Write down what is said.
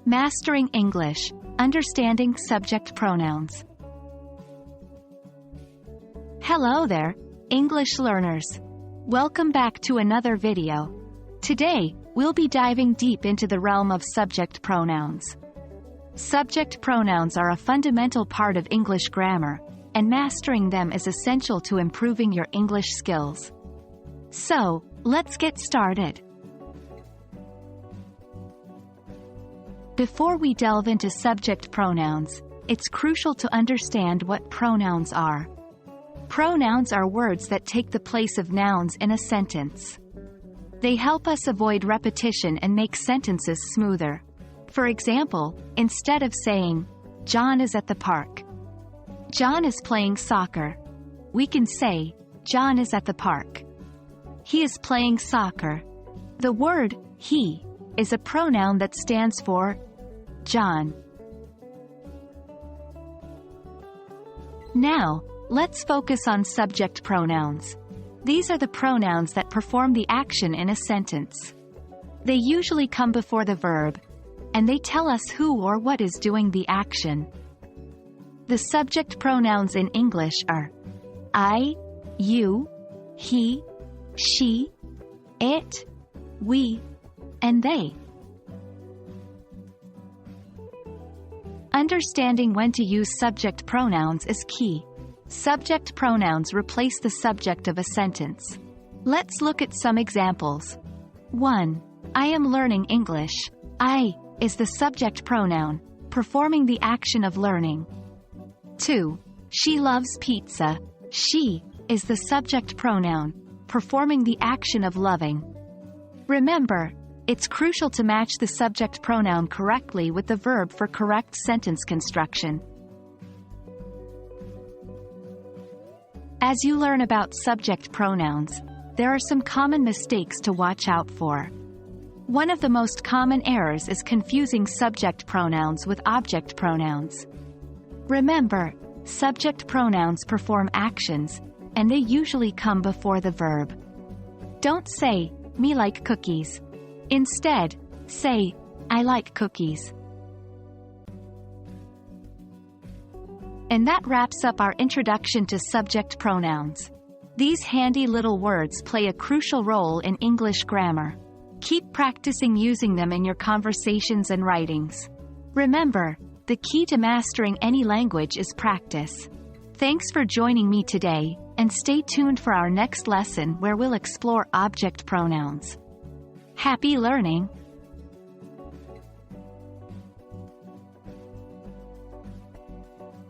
Mastering English, Understanding Subject Pronouns. Hello there, English learners. Welcome back to another video. Today, we'll be diving deep into the realm of subject pronouns. Subject pronouns are a fundamental part of English grammar, and mastering them is essential to improving your English skills. So, let's get started. Before we delve into subject pronouns, it's crucial to understand what pronouns are. Pronouns are words that take the place of nouns in a sentence. They help us avoid repetition and make sentences smoother. For example, instead of saying, John is at the park, John is playing soccer, we can say, John is at the park. He is playing soccer. The word, he, is a pronoun that stands for John. Now, let's focus on subject pronouns. These are the pronouns that perform the action in a sentence. They usually come before the verb, and they tell us who or what is doing the action. The subject pronouns in English are I, you, he, she, it, we, and they. Understanding when to use subject pronouns is key. Subject pronouns replace the subject of a sentence. Let's look at some examples. 1. I am learning English. I is the subject pronoun, performing the action of learning. 2. She loves pizza. She is the subject pronoun, performing the action of loving. Remember, it's crucial to match the subject pronoun correctly with the verb for correct sentence construction. As you learn about subject pronouns, there are some common mistakes to watch out for. One of the most common errors is confusing subject pronouns with object pronouns. Remember, subject pronouns perform actions, and they usually come before the verb. Don't say, me like cookies. Instead, say, I like cookies. And that wraps up our introduction to subject pronouns. These handy little words play a crucial role in English grammar. Keep practicing using them in your conversations and writings. Remember, the key to mastering any language is practice. Thanks for joining me today, and stay tuned for our next lesson where we'll explore object pronouns. Happy learning!